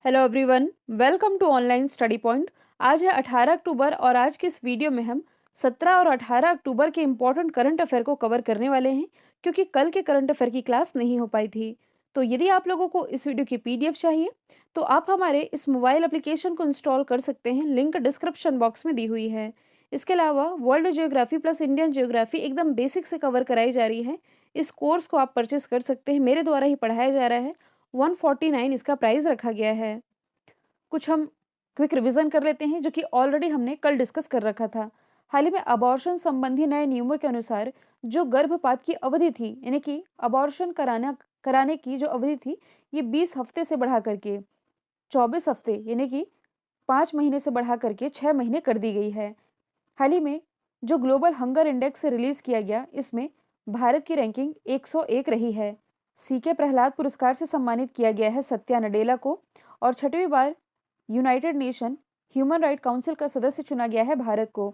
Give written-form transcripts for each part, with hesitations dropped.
Hello everyone, welcome to online study point. आज है 18 अक्टूबर और आज के इस वीडियो में हम 17 और 18 अक्टूबर के इम्पोर्टेंट करंट अफेयर को कवर करने वाले हैं, क्योंकि कल के करंट अफेयर की क्लास नहीं हो पाई थी। तो यदि आप लोगों को इस वीडियो की पीडीएफ चाहिए तो आप हमारे इस मोबाइल एप्लीकेशन को इंस्टॉल कर सकते हैं, लिंक डिस्क्रिप्शन बॉक्स में दी हुई है। इसके अलावा world geography plus Indian geography एकदम बेसिक से कवर कराई जा रही है। इस कोर्स को आप परचेस कर सकते हैं, मेरे द्वारा ही पढ़ाया जा रहा है। 149 इसका प्राइस रखा गया है। कुछ हम क्विक रिवीजन कर लेते हैं जो कि ऑलरेडी हमने कल डिस्कस कर रखा था। हाल ही में अबॉर्शन संबंधी नए नियमों के अनुसार जो गर्भपात की अवधि थी, यानी कि अबॉर्शन कराने की जो अवधि थी, ये 20 हफ्ते से बढ़ा करके 24 हफ्ते यानी कि 5 महीने से बढ़ा करके 6 महीने कर दी गई है। हाल ही में जो ग्लोबल हंगर इंडेक्स रिलीज किया गया, इसमें भारत की रैंकिंग 101 रही है। सीके प्रहलाद पुरस्कार से सम्मानित किया गया है सत्या नडेला को, और छठवीं बार United Nation Human Right Council का सदस्य चुना गया है भारत को।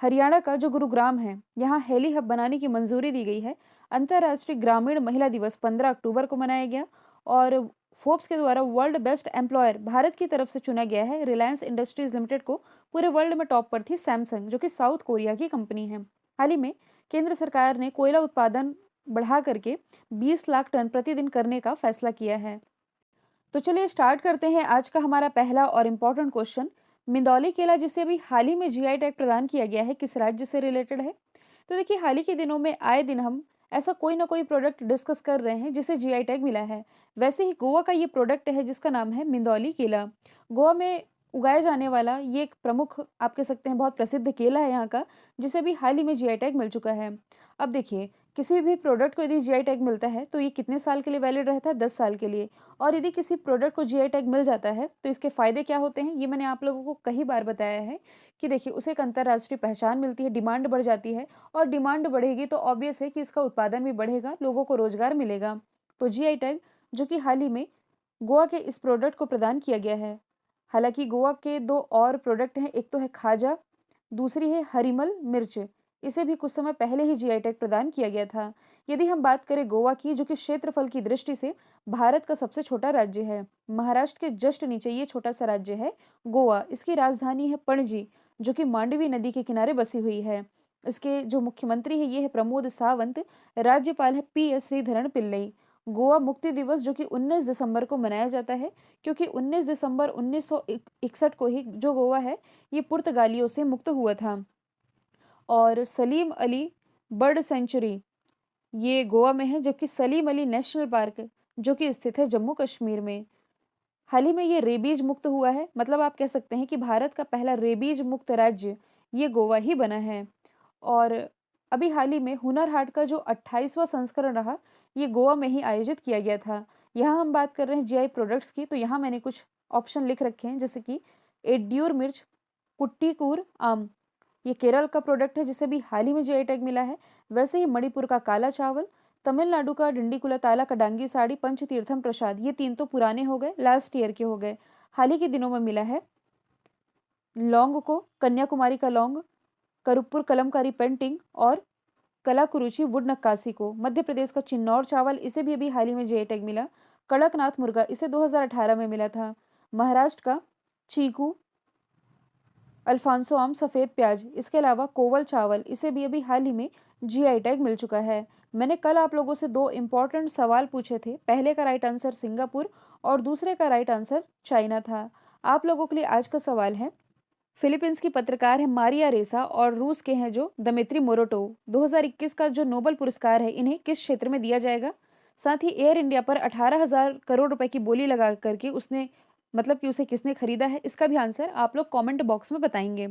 हरियाणा का जो गुरुग्राम है, यहाँ हेली हब बनाने की मंजूरी दी गई है। अंतर्राष्ट्रीय ग्रामीण महिला दिवस 15 अक्टूबर को मनाया गया, और फोर्ब्स के द्वारा वर्ल्ड बेस्ट एम्प्लॉयर भारत की तरफ से चुना गया है। रिलायंस इंडस्ट्रीज लिमिटेड को पूरे वर्ल्ड में टॉप पर थी सैमसंग, जो कि साउथ कोरिया की कंपनी है। हाल ही में केंद्र सरकार ने कोयला उत्पादन बढ़ा करके 20 लाख टन प्रतिदिन करने का फैसला किया है। तो चलिए स्टार्ट करते हैं आज का हमारा पहला और इम्पोर्टेंट क्वेश्चन। मिंदौली केला, जिसे अभी हाल ही में जीआई टैग प्रदान किया गया है, किस राज्य से रिलेटेड है? तो देखिए, हाल ही के दिनों में आए दिन हम ऐसा कोई ना कोई प्रोडक्ट डिस्कस कर रहे हैं जिसे जीआई टैग मिला है। वैसे ही गोवा का ये प्रोडक्ट है जिसका नाम है मिंदौली केला। गोवा में उगाया जाने वाला ये एक प्रमुख, आप कह सकते हैं बहुत प्रसिद्ध केला है यहाँ का, जिसे भी हाल ही में जीआई टैग मिल चुका है। अब देखिए, किसी भी प्रोडक्ट को यदि जीआई टैग मिलता है तो ये कितने साल के लिए वैलिड रहता है? 10 साल के लिए। और यदि किसी प्रोडक्ट को जीआई टैग मिल जाता है तो इसके फायदे क्या होते हैं, ये मैंने आप लोगों को कई बार बताया है कि देखिए, उसे एक अंतर्राष्ट्रीय पहचान मिलती है, डिमांड बढ़ जाती है, और डिमांड बढ़ेगी तो ऑब्वियस है कि इसका उत्पादन भी बढ़ेगा, लोगों को रोजगार मिलेगा। तो जीआई टैग जो कि हाल ही में गोवा के इस प्रोडक्ट को प्रदान किया गया है। हालांकि गोवा के दो और प्रोडक्ट हैं, एक तो है खाजा, दूसरी है हरिमल मिर्च। इसे भी कुछ समय पहले ही जीआई टैग प्रदान किया गया था। यदि हम बात करें गोवा की, जो कि क्षेत्रफल की दृष्टि से भारत का सबसे छोटा राज्य है, महाराष्ट्र के जस्ट नीचे ये छोटा सा राज्य है गोवा। इसकी राजधानी है पणजी, जो कि मांडवी नदी के किनारे बसी हुई है। इसके जो मुख्यमंत्री है ये है प्रमोद सावंत, राज्यपाल है पी.एस. श्रीधरन पिल्लई। गोवा मुक्ति दिवस जो कि 19 दिसंबर को मनाया जाता है, क्योंकि 19 दिसंबर 1961 को ही जो गोवा है ये पुर्तगालियों से मुक्त हुआ था। और सलीम अली बर्ड सेंचुरी ये गोवा में है, जबकि सलीम अली नेशनल पार्क जो कि स्थित है जम्मू कश्मीर में। हाल ही में ये रेबीज मुक्त हुआ है, मतलब आप कह सकते हैं कि भारत का पहला रेबीज मुक्त राज्य ये गोवा ही बना है। और अभी हाल ही में हुनर हाट का जो 28वां संस्करण रहा, ये गोवा में ही आयोजित किया गया था। यहाँ हम बात कर रहे हैं जीआई प्रोडक्ट्स की, तो यहाँ मैंने कुछ ऑप्शन लिख रखे हैं, जैसे कि एड्यूर मिर्च, कुट्टीकूर आम, ये केरल का प्रोडक्ट है जिसे भी हाल ही में जीआई टैग मिला है। वैसे ही मणिपुर का काला चावल, तमिलनाडु का डिंडीकुला ताला का डांगी साड़ी, पंचतीर्थम प्रसाद, ये 3 तो पुराने हो गए, लास्ट ईयर के हो गए। हाल ही के दिनों में मिला है लौंग को, कन्याकुमारी का लौंग, करुपुर कलमकारी पेंटिंग, और कलाकुरुचि वुड नक्काशी को। मध्य प्रदेश का चिन्नौर चावल, इसे भी अभी हाल ही में जीआई टैग मिला। कड़कनाथ मुर्गा, इसे 2018 में मिला था। महाराष्ट्र का चीकू, अल्फांसो आम, सफ़ेद प्याज, इसके अलावा कोवल चावल, इसे भी अभी हाल ही में जीआई टैग मिल चुका है। मैंने कल आप लोगों से दो इम्पॉर्टेंट सवाल पूछे थे, पहले का राइट आंसर सिंगापुर और दूसरे का राइट आंसर चाइना था। आप लोगों के लिए आज का सवाल है, फिलीपींस की पत्रकार है मारिया रेसा और रूस के हैं जो दमित्री मोरोटोव, 2021 का जो नोबेल पुरस्कार है इन्हें किस क्षेत्र में दिया जाएगा? साथ ही एयर इंडिया पर 18,000 करोड़ रुपए की बोली लगा करके उसने, मतलब कि उसे किसने खरीदा है, इसका भी आंसर आप लोग कमेंट बॉक्स में बताएंगे।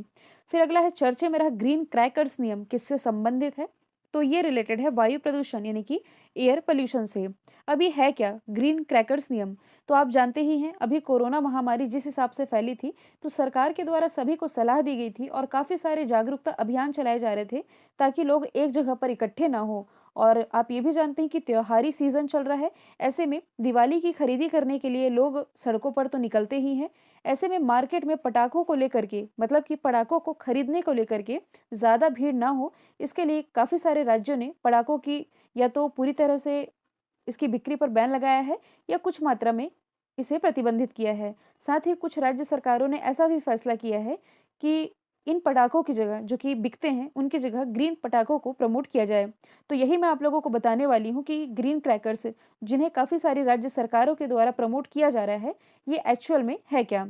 फिर अगला है, चर्चे में रहा ग्रीन क्रैकर्स नियम किससे संबंधित है? तो ये रिलेटेड है वायु प्रदूषण यानी कि एयर पोल्यूशन से। अब ये है क्या ग्रीन क्रैकर्स नियम? तो आप जानते ही हैं, अभी कोरोना महामारी जिस हिसाब से फैली थी, तो सरकार के द्वारा सभी को सलाह दी गई थी और काफ़ी सारे जागरूकता अभियान चलाए जा रहे थे ताकि लोग एक जगह पर इकट्ठे ना हो। और आप ये भी जानते हैं कि त्योहारी सीजन चल रहा है, ऐसे में दिवाली की खरीदी करने के लिए लोग सड़कों पर तो निकलते ही हैं। ऐसे में मार्केट में पटाखों को लेकर के, मतलब कि पटाखों को खरीदने को लेकर के ज़्यादा भीड़ ना हो, इसके लिए काफ़ी सारे राज्यों ने पटाखों की या तो पूरी तरह से इसकी बिक्री पर बैन लगाया है, या कुछ मात्रा में इसे प्रतिबंधित किया है। साथ ही कुछ राज्य सरकारों ने ऐसा भी फैसला किया है कि इन पटाखों की जगह जो कि बिकते हैं, उनकी जगह ग्रीन पटाखों को प्रमोट किया जाए। तो यही मैं आप लोगों को बताने वाली हूँ कि ग्रीन क्रैकर्स जिन्हें काफ़ी सारी राज्य सरकारों के द्वारा प्रमोट किया जा रहा है, ये एक्चुअल में है क्या?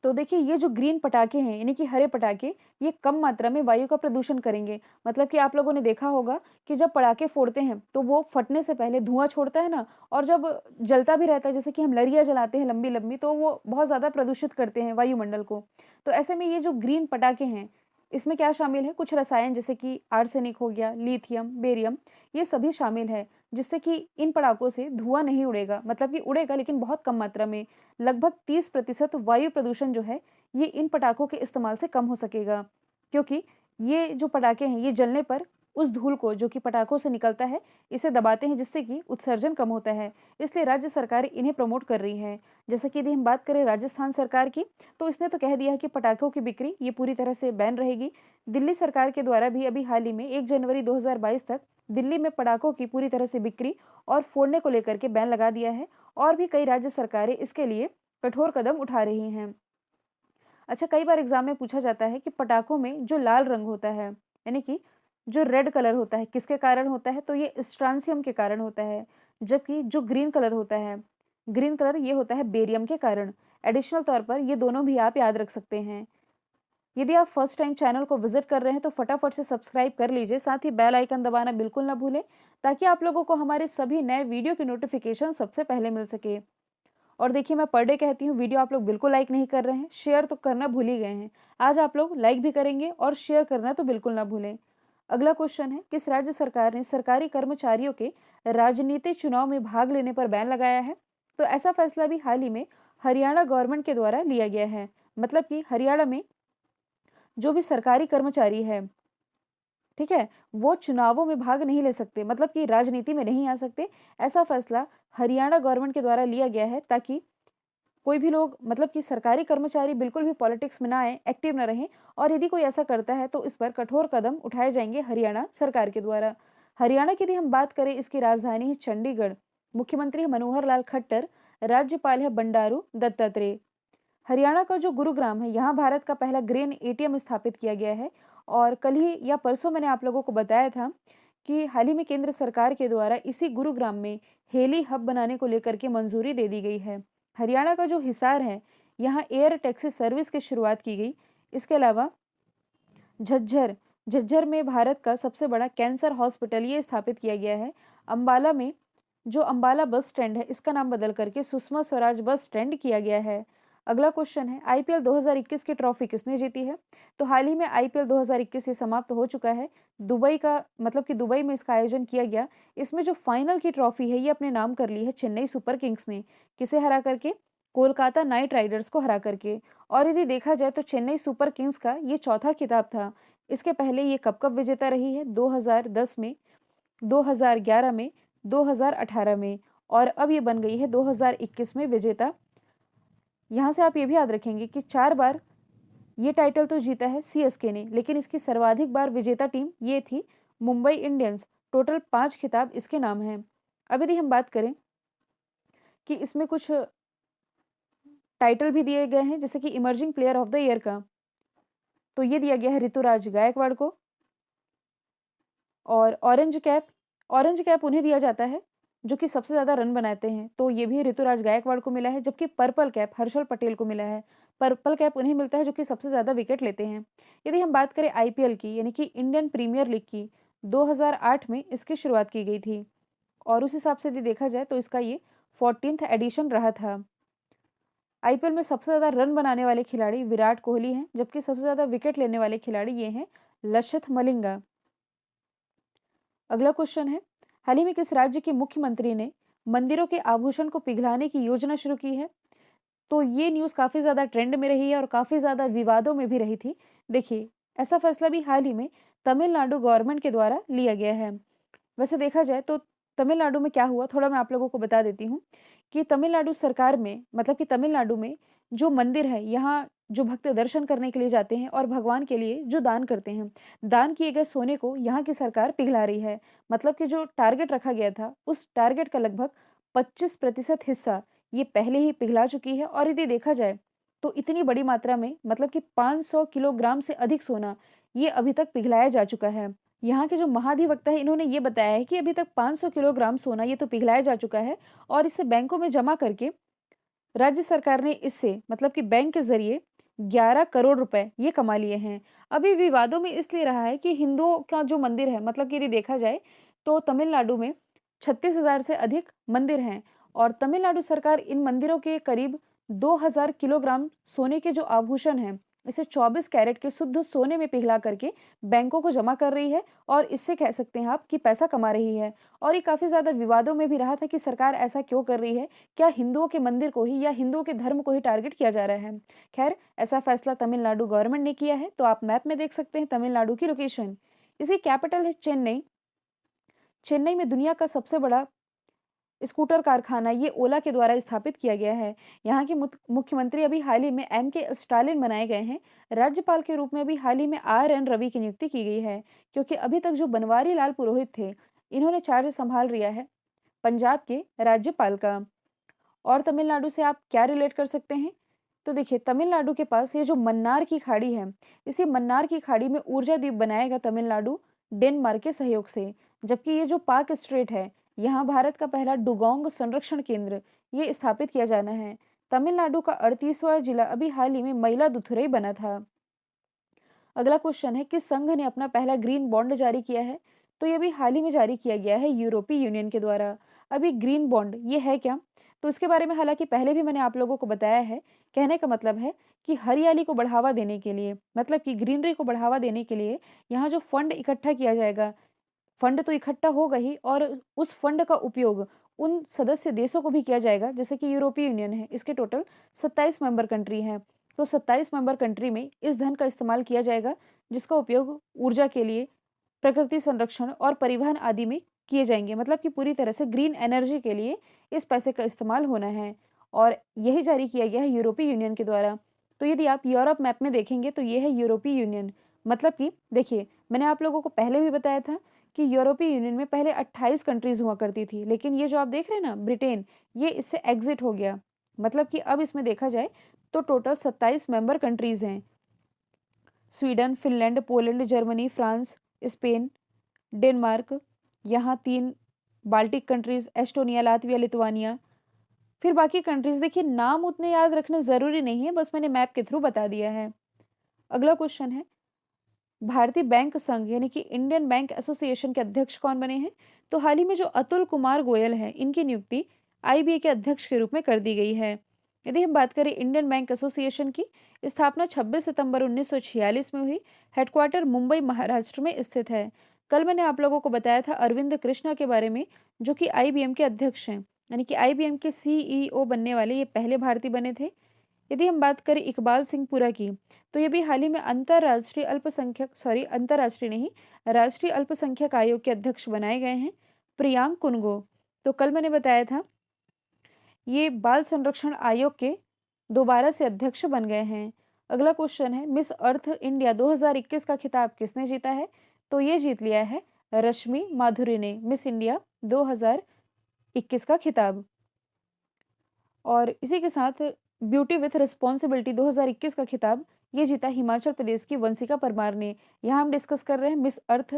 तो देखिए ये जो ग्रीन पटाखे हैं यानी कि हरे पटाखे, ये कम मात्रा में वायु का प्रदूषण करेंगे। मतलब कि आप लोगों ने देखा होगा कि जब पटाखे फोड़ते हैं तो वो फटने से पहले धुआं छोड़ता है ना, और जब जलता भी रहता है, जैसे कि हम लरिया जलाते हैं लंबी लंबी, तो वो बहुत ज़्यादा प्रदूषित करते हैं वायुमंडल को। तो ऐसे में ये जो ग्रीन पटाखे हैं, इसमें क्या शामिल है, कुछ रसायन जैसे कि आर्सेनिक हो गया, लिथियम, बेरियम, ये सभी शामिल है, जिससे कि इन पटाखों से धुआं नहीं उड़ेगा। मतलब कि उड़ेगा लेकिन बहुत कम मात्रा में। लगभग 30% वायु प्रदूषण जो है, ये इन पटाखों के इस्तेमाल से कम हो सकेगा। क्योंकि ये जो पटाखे हैं, ये जलने पर उस धूल को जो कि पटाखों से निकलता है, इसे दबाते हैं, जिससे कि उत्सर्जन कम होता है। इसलिए राज्य सरकारें इन्हें प्रमोट कर रही हैं। जैसे कि यदि हम बात करें राजस्थान सरकार की, तो इसने तो कह दिया है कि पटाखों की बिक्री ये पूरी तरह से बैन रहेगी। दिल्ली सरकार के द्वारा भी अभी हाल ही में 1 जनवरी 2022 तक दिल्ली में पटाखों की पूरी तरह से बिक्री और फोड़ने को लेकर के बैन लगा दिया है। और भी कई राज्य सरकारें इसके लिए कठोर कदम उठा रही हैं। अच्छा, कई बार एग्जाम में पूछा जाता है कि पटाखों में जो लाल रंग होता है, यानी कि जो रेड कलर होता है, किसके कारण होता है? तो ये स्ट्रांसियम के कारण होता है। जबकि जो ग्रीन कलर होता है, ग्रीन कलर ये होता है बेरियम के कारण। एडिशनल तौर पर ये दोनों भी आप याद रख सकते हैं। यदि आप फर्स्ट टाइम चैनल को विजिट कर रहे हैं तो फटाफट से सब्सक्राइब कर लीजिए, साथ ही बेल आइकन दबाना बिल्कुल ना भूलें, ताकि आप लोगों को हमारे सभी नए वीडियो की नोटिफिकेशन सबसे पहले मिल सके। और देखिए, मैं पर डे कहती हूँ, वीडियो आप लोग बिल्कुल लाइक नहीं कर रहे हैं, शेयर तो करना भूल ही गए हैं। आज आप लोग लाइक भी करेंगे और शेयर करना तो बिल्कुल ना भूलें। अगला क्वेश्चन है, किस राज्य सरकार ने सरकारी कर्मचारियों के राजनीतिक चुनाव में भाग लेने पर बैन लगाया है? तो ऐसा फैसला भी हाल ही में हरियाणा गवर्नमेंट के द्वारा लिया गया है। मतलब कि हरियाणा में जो भी सरकारी कर्मचारी है, ठीक है, वो चुनावों में भाग नहीं ले सकते, मतलब कि राजनीति में नहीं आ सकते। ऐसा फैसला हरियाणा गवर्नमेंट के द्वारा लिया गया है, ताकि कोई भी लोग, मतलब कि सरकारी कर्मचारी बिल्कुल भी पॉलिटिक्स में ना आए, एक्टिव ना रहें। और यदि कोई ऐसा करता है तो इस पर कठोर कदम उठाए जाएंगे हरियाणा सरकार के द्वारा। हरियाणा की यदि हम बात करें, इसकी राजधानी है चंडीगढ़, मुख्यमंत्री है मनोहर लाल खट्टर, राज्यपाल है बंडारू दत्तात्रेय। हरियाणा का जो गुरुग्राम है, यहाँ भारत का पहला ग्रेन एटीएम स्थापित किया गया है। और कल ही या परसों मैंने आप लोगों को बताया था कि हाल ही में केंद्र सरकार के द्वारा इसी गुरुग्राम में हेली हब बनाने को लेकर के मंजूरी दे दी गई है। हरियाणा का जो हिसार है, यहाँ एयर टैक्सी सर्विस की शुरुआत की गई। इसके अलावा झज्जर, झज्जर में भारत का सबसे बड़ा कैंसर हॉस्पिटल ये स्थापित किया गया है। अंबाला में जो अंबाला बस स्टैंड है, इसका नाम बदल करके सुषमा स्वराज बस स्टैंड किया गया है। अगला क्वेश्चन है, आईपीएल 2021 की ट्रॉफी किसने जीती है? तो हाल ही में आईपीएल 2021 ये समाप्त हो चुका है। दुबई का, मतलब कि दुबई में इसका आयोजन किया गया। इसमें जो फाइनल की ट्रॉफी है, ये अपने नाम कर ली है चेन्नई सुपर किंग्स ने। किसे हरा करके? कोलकाता नाइट राइडर्स को हरा करके। और यदि देखा जाए तो चेन्नई सुपर किंग्स का ये चौथा खिताब था। इसके पहले ये कब विजेता रही है? 2010 में, 2011 में, 2018 में, और अब ये बन गई है 2021 में विजेता। यहाँ से आप ये भी याद रखेंगे कि 4 बार ये टाइटल तो जीता है सीएसके ने, लेकिन इसकी सर्वाधिक बार विजेता टीम ये थी मुंबई इंडियंस। टोटल 5 खिताब इसके नाम हैं। अब यदि हम बात करें कि इसमें कुछ टाइटल भी दिए गए हैं, जैसे कि emerging player of the year का, तो ये दिया गया है ऋतुराज गायकवाड़ को। और ऑरेंज कैप उन्हें दिया जाता है जो कि सबसे ज़्यादा रन बनाते हैं, तो ये भी ऋतुराज गायकवाड़ को मिला है। जबकि पर्पल कैप हर्षल पटेल को मिला है। पर्पल कैप उन्हें मिलता है जो कि सबसे ज़्यादा विकेट लेते हैं। यदि हम बात करें आईपीएल की, यानी कि इंडियन प्रीमियर लीग की, 2008 में इसकी शुरुआत की गई थी। और उस हिसाब से यदि देखा जाए तो इसका ये 14th एडिशन रहा था। आईपीएल में सबसे ज़्यादा रन बनाने वाले खिलाड़ी विराट कोहली हैं, जबकि सबसे ज़्यादा विकेट लेने वाले खिलाड़ी ये हैं लसिथ मलिंगा। अगला क्वेश्चन है, हाल ही में किस राज्य के मुख्यमंत्री ने मंदिरों के आभूषण को पिघलाने की योजना शुरू की है? तो ये न्यूज़ काफ़ी ज़्यादा ट्रेंड में रही है और काफ़ी ज़्यादा विवादों में भी रही थी। देखिए, ऐसा फैसला भी हाल ही में तमिलनाडु गवर्नमेंट के द्वारा लिया गया है। वैसे देखा जाए तो तमिलनाडु में क्या हुआ, थोड़ा मैं आप लोगों को बता देती हूँ कि तमिलनाडु सरकार में, मतलब कि तमिलनाडु में जो मंदिर है, यहाँ जो भक्त दर्शन करने के लिए जाते हैं और भगवान के लिए जो दान करते हैं, दान किए गए सोने को यहाँ की सरकार पिघला रही है। मतलब कि जो टारगेट रखा गया था, उस टारगेट का लगभग 25% हिस्सा ये पहले ही पिघला चुकी है। और यदि देखा जाए तो इतनी बड़ी मात्रा में, मतलब कि 500 किलोग्राम से अधिक सोना ये अभी तक पिघलाया जा चुका है। यहाँ के जो महाधिवक्ता है इन्होंने ये बताया है कि अभी तक 500 किलोग्राम सोना ये तो पिघलाया जा चुका है और इसे बैंकों में जमा करके राज्य सरकार ने इससे, मतलब कि बैंक के जरिए 11 करोड़ रुपए ये कमा लिए हैं। अभी विवादों में इसलिए रहा है कि हिंदुओं का जो मंदिर है, मतलब कि यदि देखा जाए तो तमिलनाडु में 36,000 से अधिक मंदिर हैं और तमिलनाडु सरकार इन मंदिरों के करीब 2,000 किलोग्राम सोने के जो आभूषण हैं इसे 24 कैरेट के शुद्ध सोने में पिघला करके बैंकों को जमा कर रही है और इससे कह सकते हैं आप कि पैसा कमा रही है। और ये काफी ज्यादा विवादों में भी रहा था कि सरकार ऐसा क्यों कर रही है, क्या हिंदुओं के मंदिर को ही या हिंदुओं के धर्म को ही टारगेट किया जा रहा है। खैर, ऐसा फैसला तमिलनाडु गवर्नमेंट ने किया है। तो आप मैप में देख सकते हैं तमिलनाडु की लोकेशन। इसकी कैपिटल है चेन्नई। चेन्नई में दुनिया का सबसे बड़ा स्कूटर कारखाना ये ओला के द्वारा स्थापित किया गया है। यहाँ के मुख्यमंत्री अभी हाल ही में एम के स्टालिन बनाए गए हैं। राज्यपाल के रूप में अभी हाल ही में आर एन रवि की नियुक्ति की गई है, क्योंकि अभी तक जो बनवारी लाल पुरोहित थे इन्होंने चार्ज संभाल लिया है पंजाब के राज्यपाल का। और तमिलनाडु से आप क्या रिलेट कर सकते हैं, तो देखिए तमिलनाडु के पास ये जो मन्नार की खाड़ी है, इसी मन्नार की खाड़ी में ऊर्जा द्वीप बनाएगा तमिलनाडु डेनमार्क के सहयोग से। जबकि ये जो पाक स्ट्रेट है, यहाँ भारत का पहला डुगोंग संरक्षण केंद्र ये स्थापित किया जाना है। तमिलनाडु का 38वां जिला अभी हाल ही में मयिलादुथुरई बना था। अगला क्वेश्चन है, किस संघ ने अपना पहला ग्रीन बॉन्ड जारी किया है, तो ये भी हाल ही में जारी किया गया है यूरोपीय यूनियन के द्वारा। अभी ग्रीन बॉन्ड ये है क्या, तो इसके बारे में हालांकि पहले भी मैंने आप लोगों को बताया है। कहने का मतलब है कि हरियाली को बढ़ावा देने के लिए, मतलब कि ग्रीनरी को बढ़ावा देने के लिए यहाँ जो फंड इकट्ठा किया जाएगा, फंड तो इकट्ठा होगा ही और उस फंड का उपयोग उन सदस्य देशों को भी किया जाएगा, जैसे कि यूरोपीय यूनियन है, इसके टोटल 27 मेंबर कंट्री हैं। तो 27 मेंबर कंट्री में इस धन का इस्तेमाल किया जाएगा, जिसका उपयोग ऊर्जा के लिए, प्रकृति संरक्षण और परिवहन आदि में किए जाएंगे। मतलब कि पूरी तरह से ग्रीन एनर्जी के लिए इस पैसे का इस्तेमाल होना है और यही जारी किया गया है यूरोपीय यूनियन के द्वारा। तो यदि आप यूरोप मैप में देखेंगे तो ये है यूरोपीय यूनियन। मतलब कि देखिए, मैंने आप लोगों को पहले भी बताया था कि यूरोपीय यूनियन में पहले 28 कंट्रीज हुआ करती थी, लेकिन ये जो आप देख रहे हैं ना ब्रिटेन, ये इससे एग्जिट हो गया। मतलब कि अब इसमें देखा जाए तो टोटल 27 मेंबर कंट्रीज हैं। Sweden, Finland, Poland, Germany, France, Spain, Denmark, यहाँ 3 Baltic countries, Estonia, Latvia, Lithuania. फिर बाकी कंट्रीज देखिए नाम उतने याद रखने जरूरी नहीं है, बस मैंने मैप के थ्रू बता दिया है। अगला क्वेश्चन है, भारतीय बैंक संघ यानी कि इंडियन बैंक एसोसिएशन के अध्यक्ष कौन बने हैं, तो हाल ही में जो अतुल कुमार गोयल हैं इनकी नियुक्ति आईबीए के अध्यक्ष के रूप में कर दी गई है। यदि हम बात करें इंडियन बैंक एसोसिएशन की, स्थापना 26 सितंबर 1946 में हुई। हेडक्वार्टर मुंबई महाराष्ट्र में स्थित है। कल मैंने आप लोगों को बताया था अरविंद कृष्णा के बारे में, जो कि आईबीएम के अध्यक्ष हैं, यानी कि आईबीएम के सीईओ बनने वाले ये पहले भारतीय बने थे। यदि हम बात करें इकबाल सिंह पुरा की, तो ये भी हाल ही में अंतर्राष्ट्रीय नहीं, राष्ट्रीय अल्पसंख्यक आयोग के अध्यक्ष बनाए गए हैं। प्रियांक कुनगो, तो कल मैंने बताया था ये बाल संरक्षण आयोग के दोबारा से अध्यक्ष बन गए हैं। अगला क्वेश्चन है, मिस अर्थ इंडिया 2021 का खिताब किसने जीता है, तो ये जीत लिया है रश्मि माधुरी ने, मिस इंडिया 2021 का खिताब। और इसी के साथ ब्यूटी विथ रिस्पॉन्सिबिलिटी 2021 का खिताब ये जीता हिमाचल प्रदेश की वंशिका परमार ने। यहाँ हम डिस्कस कर रहे हैं Miss Earth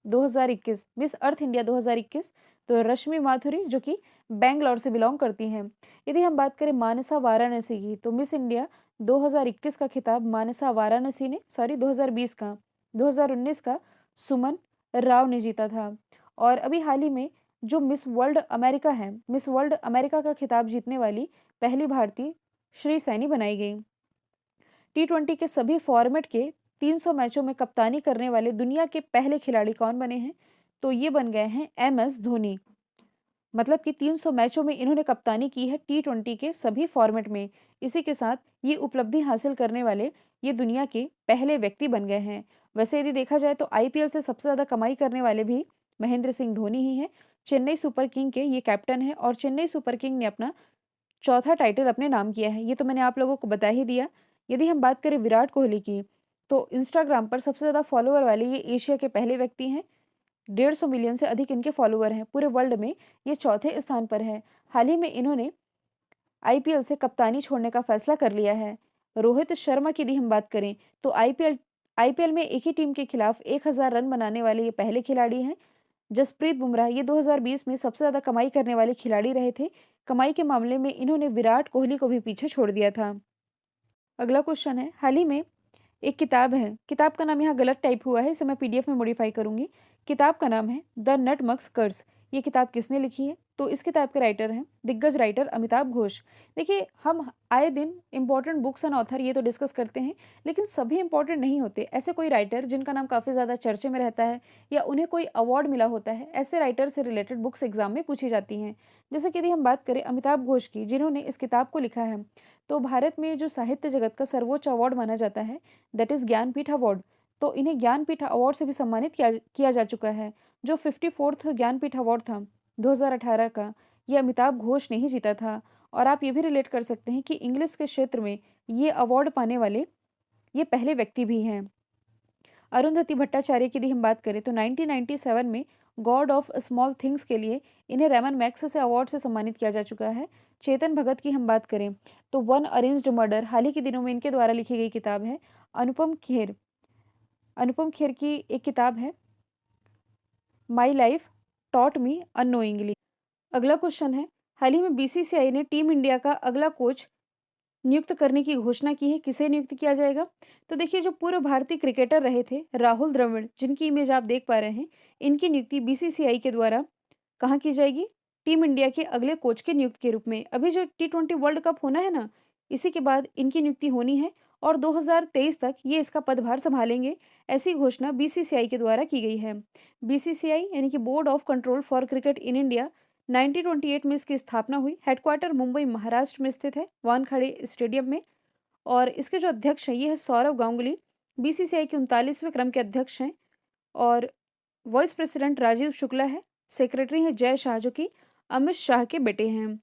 2021, Miss Earth India 2021, तो रश्मि माथुरी जो कि बेंगलोर से बिलोंग करती हैं। यदि हम बात करें मानसा वाराणसी की, तो मिस इंडिया 2021 का खिताब मानसा वाराणसी ने, 2020 का, 2019 का सुमन राव ने जीता था। और अभी हाल ही में जो मिस वर्ल्ड अमेरिका है, मिस वर्ल्ड अमेरिका का खिताब जीतने वाली पहली भारतीय श्री सैनी बनाई गई। T20 के सभी फॉर्मेट के 300 मैचों में कप्तानी करने वाले दुनिया के पहले खिलाड़ी कौन बने हैं, तो ये बन गए हैं MS धोनी। मतलब कि 300 मैचों में इन्होंने कप्तानी की है T20 के सभी फॉर्मेट में। इसी के साथ ये उपलब्धि हासिल करने वाले ये दुनिया के पहले व्यक्ति बन गए हैं। वैसे यदि देखा जाए तो IPL से सबसे ज्यादा कमाई करने वाले भी महेंद्र सिंह धोनी ही हैं। चेन्नई सुपर किंग के ये कैप्टन है और चेन्नई सुपर किंग ने अपना चौथा टाइटल अपने नाम किया है। ये तो मैंने आप लोगों को बता ही दिया। यदि हम बात करें विराट कोहली की, तो इंस्टाग्राम पर सबसे ज़्यादा फॉलोअर वाले ये एशिया के पहले व्यक्ति हैं। 150 मिलियन से अधिक इनके फॉलोअर हैं। पूरे वर्ल्ड में ये चौथे स्थान पर है। हाल ही में इन्होंने आईपीएल से कप्तानी छोड़ने का फैसला कर लिया है। रोहित शर्मा की यदि हम बात करें तो आईपीएल में एक ही टीम के खिलाफ 1000 रन बनाने वाले ये पहले खिलाड़ी हैं। जसप्रीत बुमराह ये 2020 में सबसे ज़्यादा कमाई करने वाले खिलाड़ी रहे थे। कमाई के मामले में इन्होंने विराट कोहली को भी पीछे छोड़ दिया था। अगला क्वेश्चन है, हाल ही में एक किताब है, किताब का नाम यहाँ गलत टाइप हुआ है, इसे मैं पीडीएफ में मॉडिफाई करूंगी। किताब का नाम है द नटमक्स कर्स। ये किताब किसने लिखी है? तो इस किताब के राइटर हैं दिग्गज राइटर अमिताभ घोष। देखिए, हम आए दिन इंपॉर्टेंट बुक्स एंड ऑथर ये तो डिस्कस करते हैं, लेकिन सभी इंपॉर्टेंट नहीं होते। ऐसे कोई राइटर जिनका नाम काफ़ी ज़्यादा चर्चे में रहता है या उन्हें कोई अवार्ड मिला होता है, ऐसे राइटर से रिलेटेड बुक्स एग्जाम में पूछी जाती हैं। जैसे कि यदि हम बात करें अमिताभ घोष की, जिन्होंने इस किताब को लिखा है, तो भारत में जो साहित्य जगत का सर्वोच्च अवार्ड माना जाता है, दैट इज़ ज्ञानपीठ अवार्ड। तो इन्हें ज्ञानपीठ अवार्ड से भी सम्मानित किया जा चुका है। जो 54th ज्ञानपीठ अवार्ड था 2018 का, ये अमिताभ घोष ने ही जीता था। और आप ये भी रिलेट कर सकते हैं कि इंग्लिश के क्षेत्र में ये अवार्ड पाने वाले ये पहले व्यक्ति भी हैं। अरुंधति भट्टाचार्य की यदि हम बात करें तो 1997 में गॉड ऑफ स्मॉल थिंग्स के लिए इन्हें रैमन मैग्सेसे अवार्ड से सम्मानित किया जा चुका है। चेतन भगत की हम बात करें तो वन अरेंज्ड मर्डर हाल ही के दिनों में इनके द्वारा लिखी गई किताब है। अनुपम खेर की एक किताब है my life taught me unknowingly. अगला क्वेश्चन है, हाल ही में बीसीसीआई ने टीम इंडिया का अगला कोच नियुक्त करने की घोषणा की है। किसे नियुक्त किया जाएगा? तो देखिए, जो पूर्व भारतीय क्रिकेटर रहे थे राहुल द्रविड़, जिनकी इमेज आप देख पा रहे हैं, इनकी नियुक्ति बीसीसीआई के द्वारा कहाँ की जाएगी? टीम इंडिया के अगले कोच के नियुक्त के रूप में। अभी जो T20 वर्ल्ड कप होना है ना, इसी के बाद इनकी नियुक्ति होनी है और 2023 तक ये इसका पदभार संभालेंगे। ऐसी घोषणा बीसीसीआई के द्वारा की गई है। बीसीसीआई यानी कि board of control for cricket in India, 1928 में इसकी स्थापना हुई। हेडक्वार्टर मुंबई महाराष्ट्र में स्थित है, वानखेड़े स्टेडियम में। और इसके जो अध्यक्ष हैं ये है सौरव गांगुली। बीसीसीआई के 39वें क्रम के अध्यक्ष हैं और वाइस प्रेसिडेंट राजीव शुक्ला है। सेक्रेटरी हैं जय शाह, जो कि अमित शाह के बेटे हैं।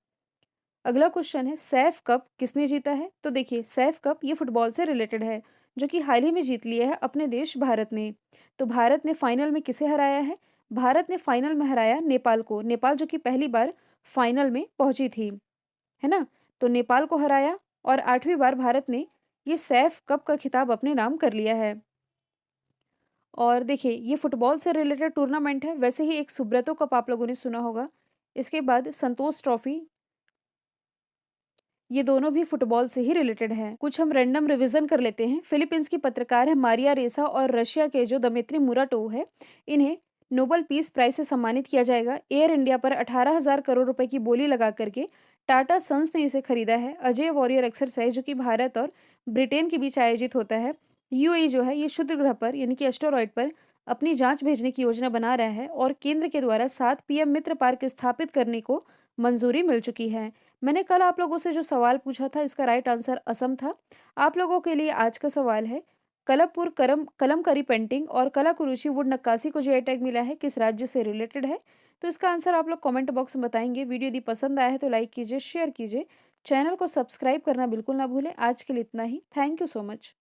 अगला क्वेश्चन है, सैफ कप किसने जीता है? तो देखिए, सैफ कप ये फुटबॉल से रिलेटेड है, जो कि हाल ही में जीत लिया है अपने देश भारत ने। तो भारत ने फाइनल में किसे हराया है? भारत ने फाइनल में हराया नेपाल को। नेपाल जो कि पहली बार फाइनल में पहुंची थी, है ना? तो नेपाल को हराया और 8वीं बार भारत ने ये सैफ कप का खिताब अपने नाम कर लिया है। और देखिए, ये फुटबॉल से रिलेटेड टूर्नामेंट है। वैसे ही एक सुब्रतो कप आप लोगों ने सुना होगा। इसके बाद संतोष ट्रॉफी, ये दोनों भी फुटबॉल से ही रिलेटेड है। कुछ हम रैंडम रिवीजन कर लेते हैं। फिलीपींस की पत्रकार है मारिया रेसा और रशिया के जो दमित्री मुराटोव है, इन्हें नोबेल पीस प्राइज से सम्मानित किया जाएगा। एयर इंडिया पर 18,000 करोड़ रुपए की बोली लगा करके टाटा सन्स ने इसे खरीदा है। अजय वॉरियर एक्सरसाइज, जो कि भारत और ब्रिटेन के बीच आयोजित होता है। यूएई जो है ये क्षुद्र ग्रह पर यानी कि एस्टेरॉयड पर अपनी जांच भेजने की योजना बना रहा है और केंद्र के द्वारा 7 पीएम मित्र पार्क स्थापित करने को मंजूरी मिल चुकी है। मैंने कल आप लोगों से जो सवाल पूछा था, इसका राइट आंसर असम था। आप लोगों के लिए आज का सवाल है, कलमपुर कलमकारी पेंटिंग और कलाकुरुचि वुड नक्काशी को जीआई टैग मिला है, किस राज्य से रिलेटेड है? तो इसका आंसर आप लोग कमेंट बॉक्स में बताएंगे। वीडियो यदि पसंद आया है तो लाइक कीजिए, शेयर कीजिए, चैनल को सब्सक्राइब करना बिल्कुल ना भूलें। आज के लिए इतना ही। Thank you so much.